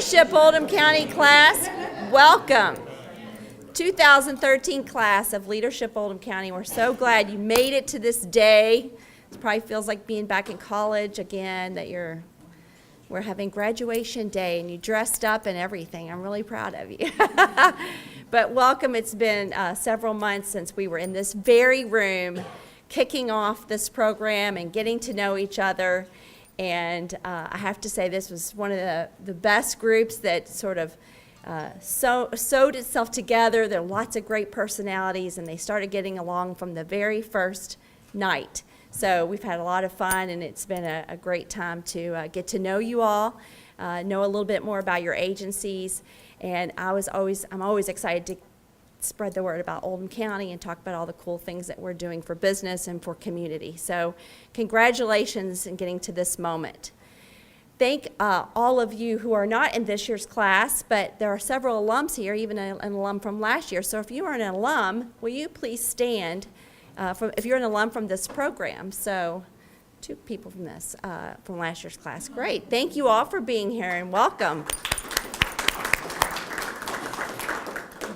Leadership Oldham County class, welcome. 2013 class of Leadership Oldham County. We're so glad you made it to this day. It probably feels like being back in college again, that we're having graduation day and you dressed up and everything. I'm really proud of you. But welcome. It's been several months since we were in this very room kicking off this program and getting to know each other. And I have to say this was one of the best groups that sort of sewed itself together. There are lots of great personalities, and they started getting along from the very first night. So we've had a lot of fun, and it's been a great time to get to know you all, know a little bit more about your agencies. And I'm always excited to spread the word about Oldham County and talk about all the cool things that we're doing for business and for community. So congratulations in getting to this moment. Thank all of you who are not in this year's class, but there are several alums here, even an alum from last year. So if you are an alum, will you please stand if you're an alum from this program? So 2 people from this, from last year's class. Great. Thank you all for being here and welcome.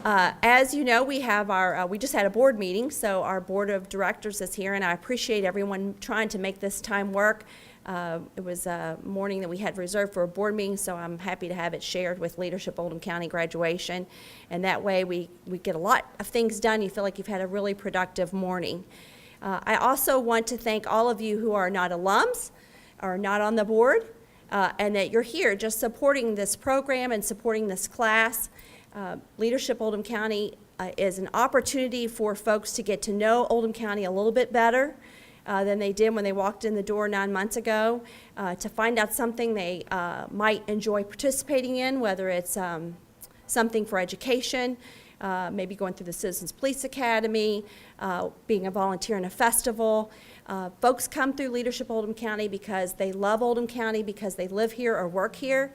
As you know, we have we just had a board meeting, so our board of directors is here, and I appreciate everyone trying to make this time work. It was a morning that we had reserved for a board meeting, so I'm happy to have it shared with Leadership Oldham County graduation, and that way we get a lot of things done. You feel like you've had a really productive morning. I also want to thank all of you who are not alums or not on the board, and that you're here just supporting this program and supporting this class. Leadership Oldham County is an opportunity for folks to get to know Oldham County a little bit better than they did when they walked in the door 9 months ago, to find out something they might enjoy participating in, whether it's something for education, maybe going through the Citizens Police Academy, being a volunteer in a festival. Folks come through Leadership Oldham County because they love Oldham County, because they live here or work here,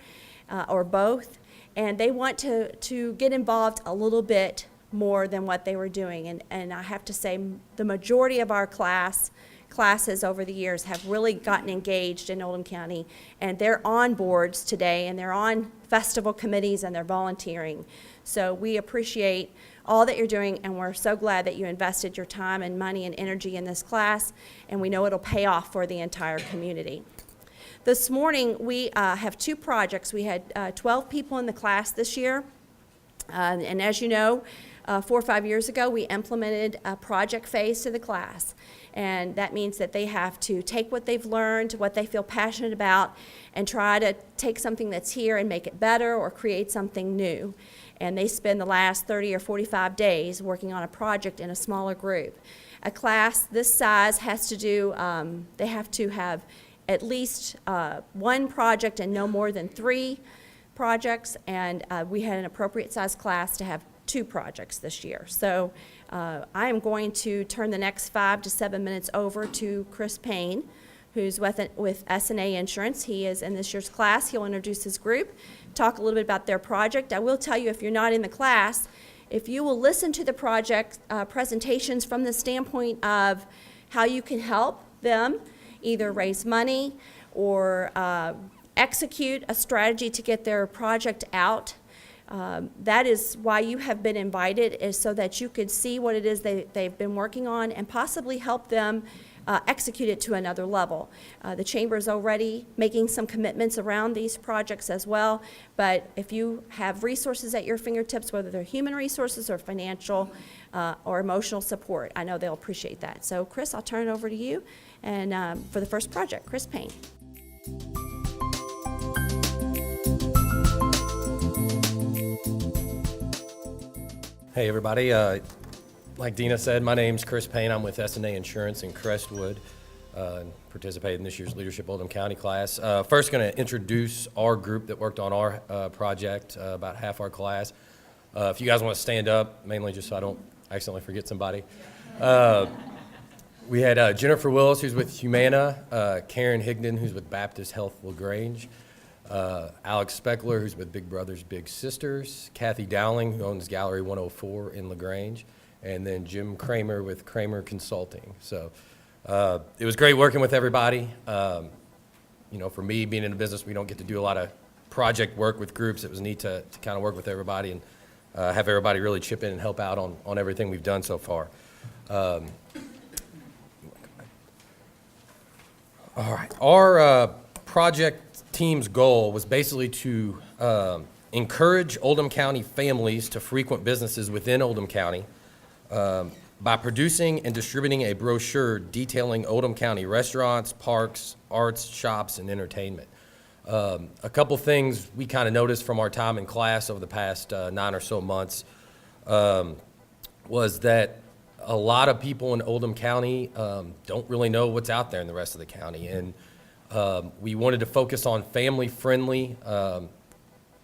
or both. And they want to get involved a little bit more than what they were doing. And I have to say, the majority of our classes over the years have really gotten engaged in Oldham County, and they're on boards today, and they're on festival committees, and they're volunteering. So we appreciate all that you're doing, and we're so glad that you invested your time and money and energy in this class, and we know it'll pay off for the entire community. This morning, we have 2 projects. We had 12 people in the class this year. And as you know, 4 or 5 years ago, we implemented a project phase to the class. And that means that they have to take what they've learned, what they feel passionate about, and try to take something that's here and make it better or create something new. And they spend the last 30 or 45 days working on a project in a smaller group. A class this size has to do, they have to have at least 1 project and no more than 3 projects, and we had an appropriate size class to have 2 projects this year. So I am going to turn the next 5 to 7 minutes over to Chris Payne, who's with S&A Insurance. He is in this year's class. He'll introduce his group, talk a little bit about their project. I will tell you, if you're not in the class, if you will listen to the project presentations from the standpoint of how you can help them either raise money or execute a strategy to get their project out. That is why you have been invited, is so that you could see what it is they've been working on and possibly help them execute it to another level. The Chamber is already making some commitments around these projects as well, but if you have resources at your fingertips, whether they're human resources or financial or emotional support, I know they'll appreciate that. So Chris, I'll turn it over to you and for the first project. Chris Payne. Hey everybody, like Dina said, my name's Chris Payne. I'm with S&A Insurance in Crestwood, participated in this year's Leadership Oldham County class. First going to introduce our group that worked on our project, about half our class. If you guys want to stand up, mainly just so I don't accidentally forget somebody. We had Jennifer Willis, who's with Humana, Karen Higdon, who's with Baptist Health LaGrange, Alex Speckler, who's with Big Brothers Big Sisters, Kathy Dowling, who owns Gallery 104 in LaGrange, and then Jim Kramer with Kramer Consulting. So it was great working with everybody. You know, for me, being in the business, we don't get to do a lot of project work with groups. It was neat to kind of work with everybody and have everybody really chip in and help out on everything we've done so far. All right. Our project team's goal was basically to encourage Oldham County families to frequent businesses within Oldham County by producing and distributing a brochure detailing Oldham County restaurants, parks, arts, shops, and entertainment. A couple things we kind of noticed from our time in class over the past 9 or so months was that a lot of people in Oldham County don't really know what's out there in the rest of the county. And we wanted to focus on family-friendly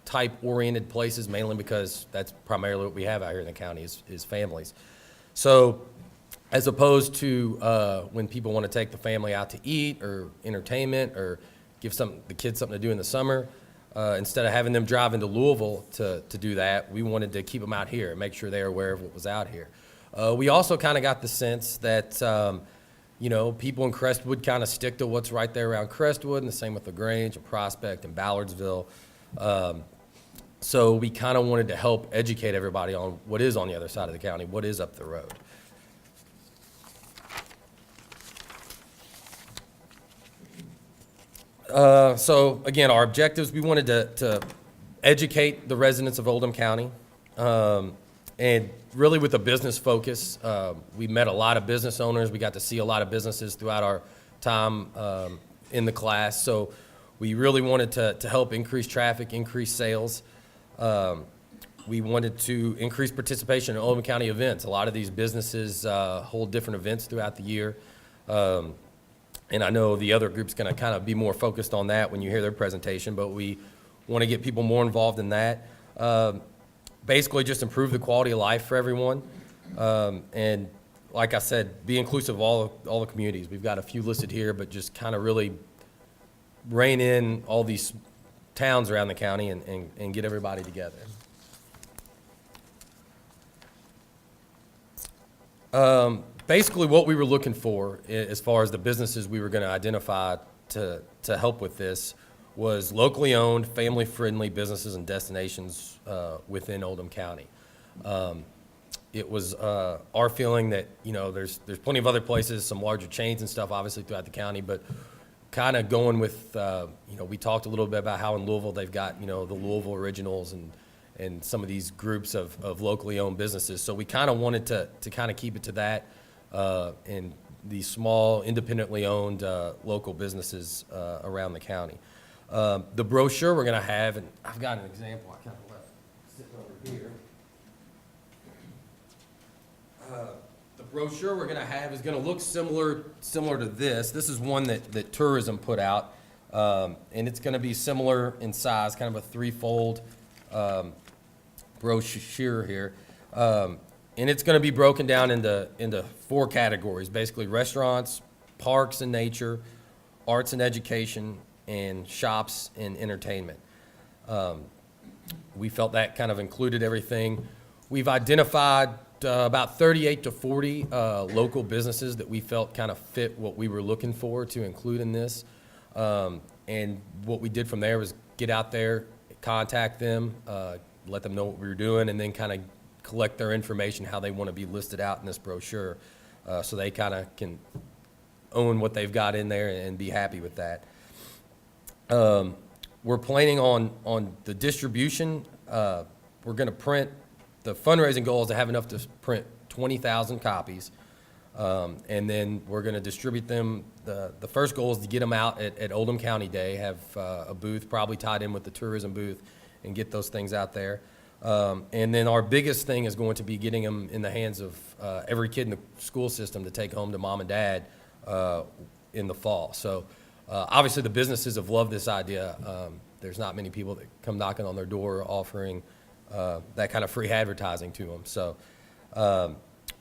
type-oriented places, mainly because that's primarily what we have out here in the county is families. So as opposed to when people want to take the family out to eat or entertainment or give the kids something to do in the summer, instead of having them drive into Louisville to do that, we wanted to keep them out here and make sure they're aware of what was out here. We also kind of got the sense that, people in Crestwood kind of stick to what's right there around Crestwood, and the same with LaGrange and Prospect and Ballardsville. So we kind of wanted to help educate everybody on what is on the other side of the county, what is up the road. So again, our objectives, we wanted to educate the residents of Oldham County, and really with a business focus. We met a lot of business owners. We got to see a lot of businesses throughout our time in the class. So we really wanted to help increase traffic, increase sales. We wanted to increase participation in Oldham County events. A lot of these businesses hold different events throughout the year. And I know the other group's going to kind of be more focused on that when you hear their presentation, but we want to get people more involved in that. Basically just improve the quality of life for everyone. And like I said, be inclusive of all the communities. We've got a few listed here, but just kind of really rein in all these towns around the county and get everybody together. Basically what we were looking for as far as the businesses we were going to identify to help with this was locally owned, family-friendly businesses and destinations within Oldham County. It was our feeling that, there's plenty of other places, some larger chains and stuff, obviously, throughout the county, but kind of going with, we talked a little bit about how in Louisville they've got, the Louisville Originals and some of these groups of locally owned businesses. So we kind of wanted to kind of keep it to that and these small, independently owned local businesses around the county. The brochure we're going to have, and I've got an example I kind of left sitting over here. The brochure we're going to have is going to look similar to this. This is one that tourism put out, and it's going to be similar in size, kind of a threefold brochure here. And it's going to be broken down into 4 categories, basically restaurants, parks and nature, arts and education, and shops and entertainment. We felt that kind of included everything. We've identified about 38 to 40 local businesses that we felt kind of fit what we were looking for to include in this. And what we did from there was get out there, contact them, let them know what we were doing, and then kind of collect their information, how they want to be listed out in this brochure, so they kind of can own what they've got in there and be happy with that. We're planning on the distribution. We're going to print, the fundraising goal is to have enough to print 20,000 copies, and then we're going to distribute them. The first goal is to get them out at Oldham County Day, have a booth probably tied in with the tourism booth, and get those things out there. And then our biggest thing is going to be getting them in the hands of every kid in the school system to take home to mom and dad in the fall. So obviously the businesses have loved this idea. There's not many people that come knocking on their door offering that kind of free advertising to them. So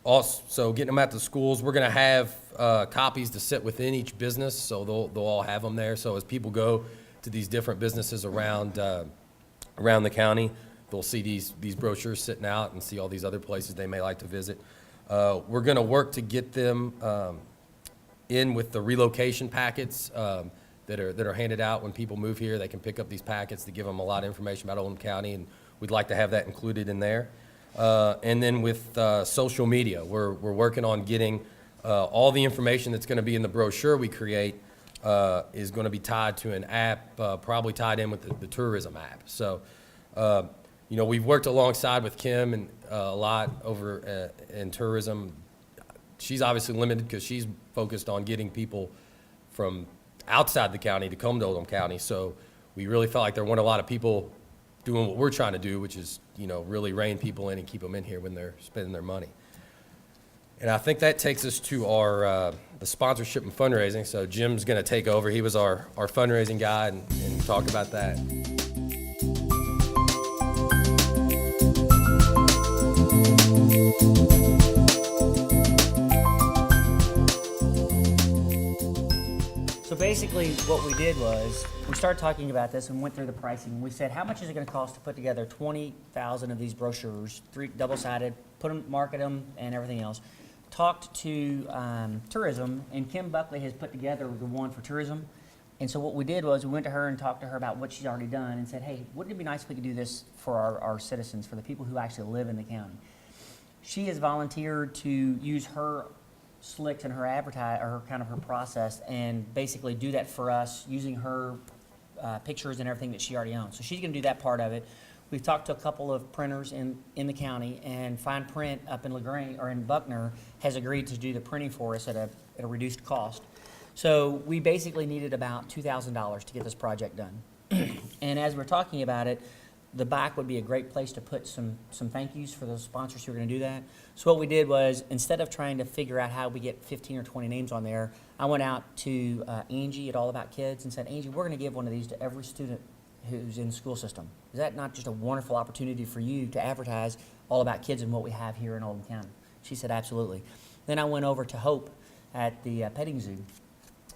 also getting them out to schools, we're going to have copies to sit within each business, so they'll all have them there. So as people go to these different businesses around the county, they'll see these brochures sitting out and see all these other places they may like to visit. We're going to work to get them in with the relocation packets that are handed out when people move here. They can pick up these packets that give them a lot of information about Oldham County, and we'd like to have that included in there. And then with social media, we're working on getting all the information that's going to be in the brochure we create is going to be tied to an app, probably tied in with the tourism app. So, you know, we've worked alongside with Kim and a lot over in tourism. She's obviously limited because she's focused on getting people from outside the county to come to Oldham County. So we really felt like there weren't a lot of people doing what we're trying to do, which is, you know, really rein people in and keep them in here when they're spending their money. And I think that takes us to our the sponsorship and fundraising. So Jim's going to take over. He was our fundraising guy and talk about that. So basically what we did was we started talking about this and went through the pricing. We said, how much is it going to cost to put together 20,000 of these brochures, 3 double-sided, put them, market them, and everything else. Talked to tourism, and Kim Buckley has put together the one for tourism. And so what we did was we went to her and talked to her about what she's already done and said, hey, wouldn't it be nice if we could do this for our citizens, for the people who actually live in the county? She has volunteered to use her slicks and her her process and basically do that for us using her pictures and everything that she already owns. So she's going to do that part of it. We've talked to a couple of printers in the county, and Fine Print up in LaGrange or in Buckner has agreed to do the printing for us at a reduced cost. So we basically needed about $2,000 to get this project done. And as we're talking about it, the back would be a great place to put some thank yous for those sponsors who are going to do that. So what we did was, instead of trying to figure out how we get 15 or 20 names on there, I went out to Angie at All About Kids and said, Angie, we're going to give one of these to every student who's in the school system. Is that not just a wonderful opportunity for you to advertise All About Kids and what we have here in Oldham County? She said, absolutely. Then I went over to Hope at the petting zoo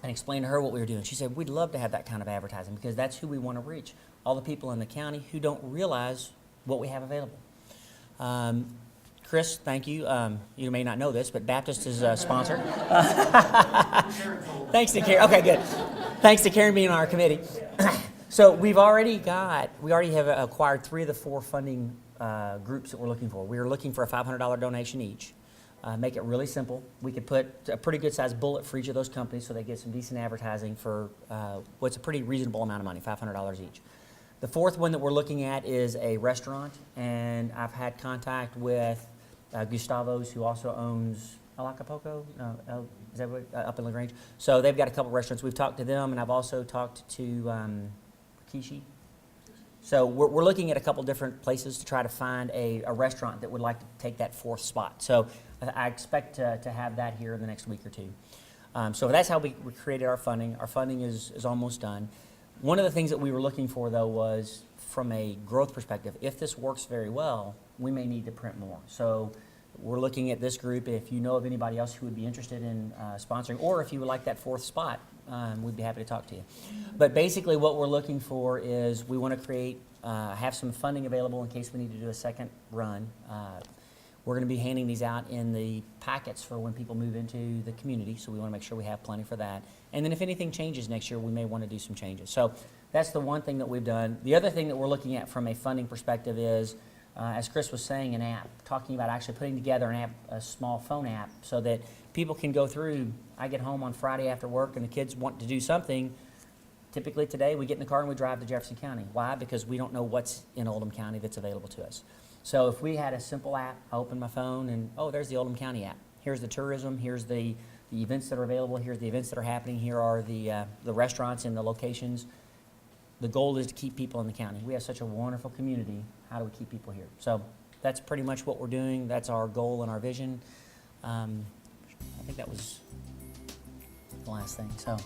and explained to her what we were doing. She said, we'd love to have that kind of advertising because that's who we want to reach, all the people in the county who don't realize what we have available. Chris, thank you. You may not know this, but Baptist is a sponsor. Thanks to Karen. Okay, good. Thanks to Karen being on our committee. So we already have acquired 3 of the 4 funding groups that we're looking for. We are looking for a $500 donation each. Make it really simple. We could put a pretty good sized bullet for each of those companies so they get some decent advertising for what's a pretty reasonable amount of money, $500 each. The 4th one that we're looking at is a restaurant, and I've had contact with Gustavo's, who also owns El Acapulco, is that what, up in LaGrange? So they've got a couple restaurants. We've talked to them, and I've also talked to Kishi. So we're looking at a couple different places to try to find a restaurant that would like to take that 4th spot. So I expect to have that here in the next week or 2. So that's how we created our funding. Our funding is almost done. One of the things that we were looking for, though, was from a growth perspective. If this works very well, we may need to print more. So we're looking at this group. If you know of anybody else who would be interested in sponsoring, or if you would like that 4th spot, we'd be happy to talk to you. But basically what we're looking for is we want to create, have some funding available in case we need to do a second run. We're going to be handing these out in the packets for when people move into the community, so we want to make sure we have plenty for that. And then if anything changes next year, we may want to do some changes. So that's the one thing that we've done. The other thing that we're looking at from a funding perspective is, as Chris was saying, an app, talking about actually putting together an app, a small phone app, so that people can go through. I get home on Friday after work and the kids want to do something. Typically today we get in the car and we drive to Jefferson County. Why? Because we don't know what's in Oldham County that's available to us. So if we had a simple app, I open my phone and, oh, there's the Oldham County app. Here's the tourism, here's the events that are available, here's the events that are happening, here are the restaurants and the locations. The goal is to keep people in the county. We have such a wonderful community. How do we keep people here? So that's pretty much what we're doing. That's our goal and our vision. I think that was the last thing. So.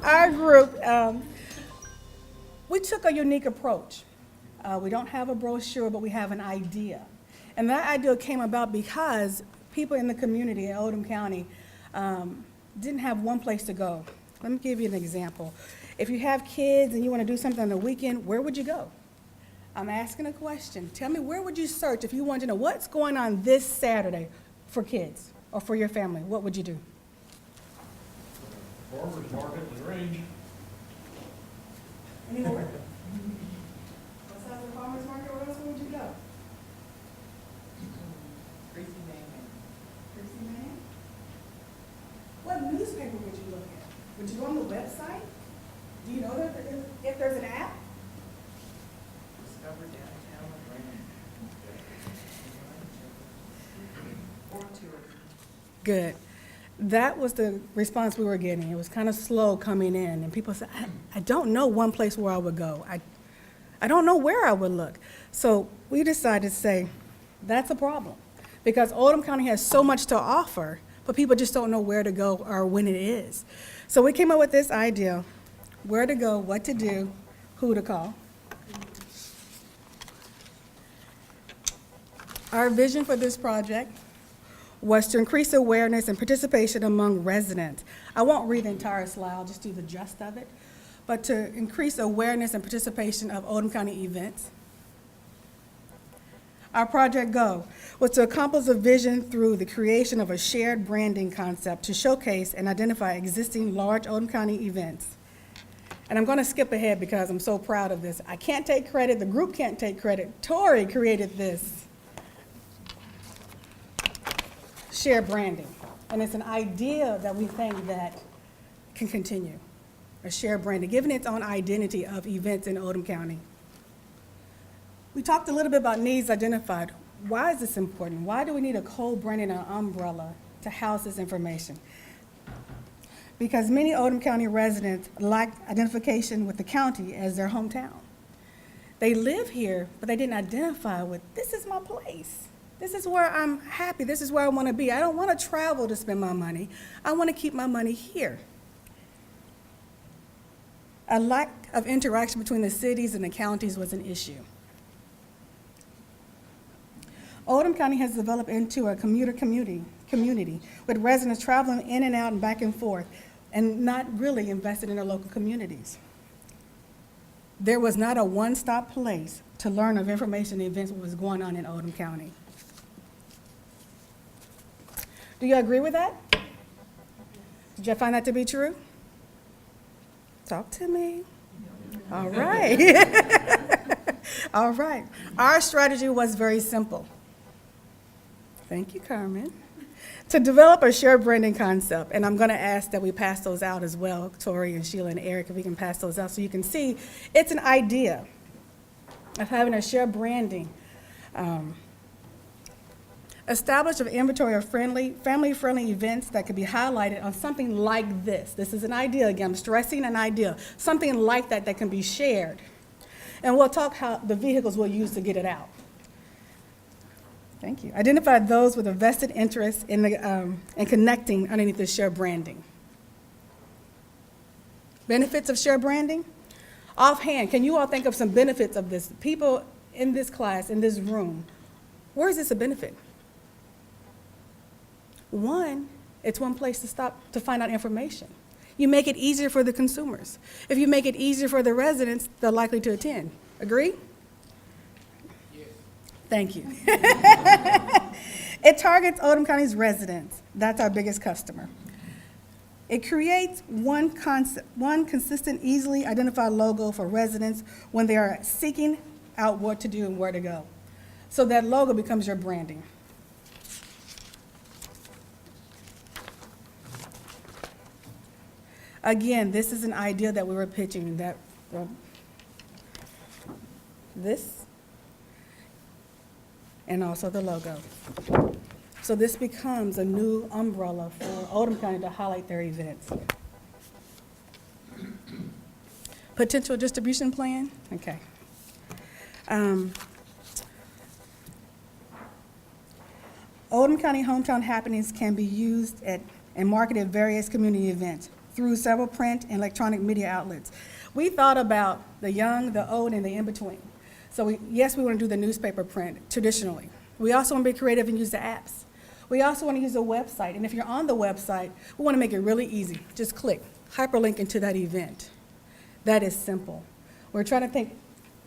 Our group, we took a unique approach. We don't have a brochure, but we have an idea. And that idea came about because people in the community in Oldham County didn't have one place to go. Let me give you an example. If you have kids and you want to do something on the weekend, where would you go? I'm asking a question. Tell me, where would you search if you wanted to know what's going on this Saturday for kids or for your family? What would you do? Farmers market, Lagrange. Anywhere? Besides the farmer's market, where else would you go? Tracy Mann? What newspaper would you look at? Would you go on the website? Do you know that if there's an app? Discover downtown Lagrange. Or tourism. Good. That was the response we were getting. It was kind of slow coming in, and people said, I don't know one place where I would go. I don't know where I would look. So we decided to say, that's a problem, because Oldham County has so much to offer, but people just don't know where to go or when it is. So we came up with this idea, where to go, what to do, who to call. Our vision for this project was to increase awareness and participation among residents. I won't read the entire slide, I'll just do the gist of it. But to increase awareness and participation of Oldham County events. Our project goal was to accomplish a vision through the creation of a shared branding concept to showcase and identify existing large Oldham County events. And I'm going to skip ahead because I'm so proud of this. I can't take credit, the group can't take credit. Tori created this shared branding. And it's an idea that we think that can continue. A shared branding, giving its own identity of events in Oldham County. We talked a little bit about needs identified. Why is this important? Why do we need a co-branding or umbrella to house this information? Because many Oldham County residents lack identification with the county as their hometown. They live here, but they didn't identify with, this is my place. This is where I'm happy. This is where I want to be. I don't want to travel to spend my money. I want to keep my money here. A lack of interaction between the cities and the counties was an issue. Oldham County has developed into a commuter community with residents traveling in and out and back and forth and not really invested in their local communities. There was not a one-stop place to learn of information and events what was going on in Oldham County. Do you agree with that? Did you find that to be true? Talk to me. All right. All right. Our strategy was very simple. Thank you, Carmen. To develop a shared branding concept, and I'm going to ask that we pass those out as well, Tori and Sheila and Eric, if we can pass those out so you can see it's an idea of having a shared branding. Establish an inventory of family-friendly events that could be highlighted on something like this. This is an idea, again, I'm stressing an idea. Something like that that can be shared. And we'll talk how the vehicles we'll use to get it out. Thank you. Identify those with a vested interest in connecting underneath the shared branding. Benefits of shared branding? Offhand, can you all think of some benefits of this? People in this class, in this room, where is this a benefit? One, it's one place to stop to find out information. You make it easier for the consumers. If you make it easier for the residents, they're likely to attend. Agree? Yes. Thank you. It targets Oldham County's residents. That's our biggest customer. It creates one consistent, easily identified logo for residents when they are seeking out what to do and where to go. So that logo becomes your branding. Again, this is an idea that we were pitching, that this and also the logo. So this becomes a new umbrella for Oldham County to highlight their events. Potential distribution plan, okay. Oldham County Hometown Happenings can be used at and marketed at various community events through several print and electronic media outlets. We thought about the young, the old, and the in-between. So yes, we want to do the newspaper print traditionally. We also want to be creative and use the apps. We also want to use a website, and if you're on the website, we want to make it really easy. Just click, hyperlink into that event. That is simple. We're trying to think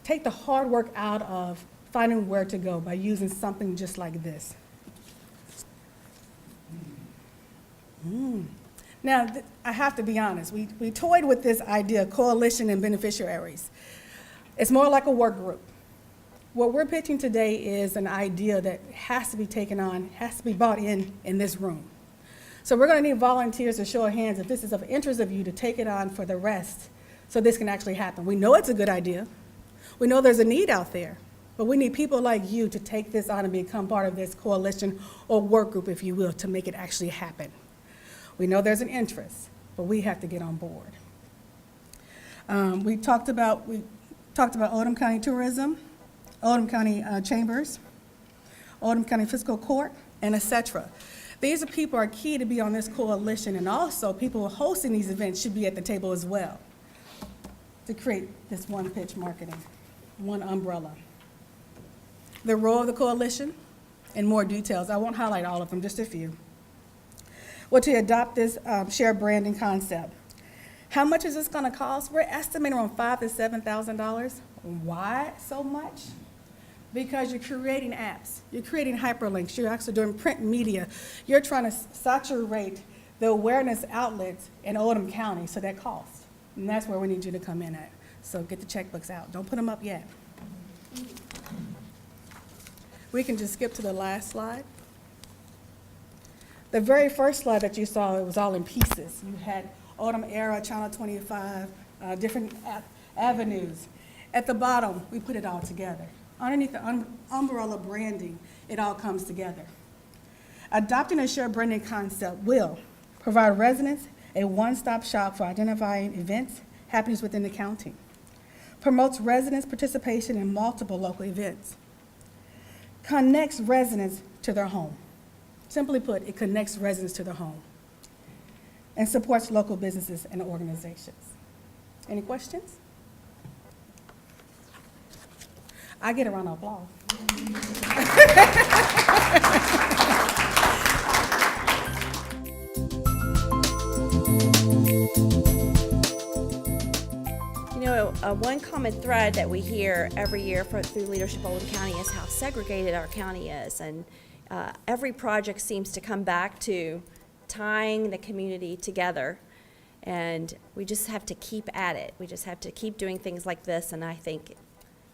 take the hard work out of finding where to go by using something just like this. Now, I have to be honest, we toyed with this idea, coalition and beneficiaries. It's more like a work group. What we're pitching today is an idea that has to be taken on, has to be bought in this room. So we're going to need volunteers to show of hands if this is of interest of you to take it on for the rest so this can actually happen. We know it's a good idea. We know there's a need out there, but we need people like you to take this on and become part of this coalition or work group, if you will, to make it actually happen. We know there's an interest, but we have to get on board. We talked about Oldham County Tourism, Oldham County Chambers, Oldham County Fiscal Court, and et cetera. These are people are key to be on this coalition, and also people hosting these events should be at the table as well to create this one pitch marketing, one umbrella. The role of the coalition and more details. I won't highlight all of them, just a few. Well, to adopt this shared branding concept. How much is this going to cost? We're estimating around $5,000 to $7,000. Why so much? Because you're creating apps, you're creating hyperlinks, you're actually doing print media. You're trying to saturate the awareness outlets in Oldham County, so that costs. And that's where we need you to come in at. So get the checkbooks out. Don't put them up yet. We can just skip to the last slide. The very first slide that you saw, it was all in pieces. You had Oldham Era, Channel 25, different avenues. At the bottom, we put it all together. Underneath the umbrella branding, it all comes together. Adopting a shared branding concept will provide residents a one-stop shop for identifying events, happenings within the county. Promotes residents' participation in multiple local events. Connects residents to their home. Simply put, it connects residents to their home. And supports local businesses and organizations. Any questions? I get a round of applause. You know, one common thread that we hear every year through Leadership Oldham County is how segregated our county is. And every project seems to come back to tying the community together. And we just have to keep at it. We just have to keep doing things like this. And I think,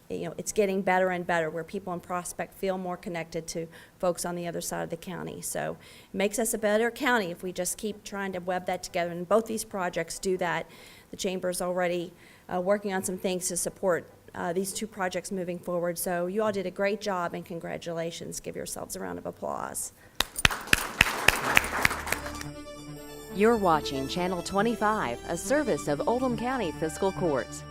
you know, it's getting better and better where people in Prospect feel more connected to folks on the other side of the county. So it makes us a better county if we just keep trying to web that together. And both these projects do that. The Chamber's already working on some things to support these two projects moving forward. So you all did a great job, and congratulations. Give yourselves a round of applause. You're watching Channel 25, a service of Oldham County Fiscal Courts.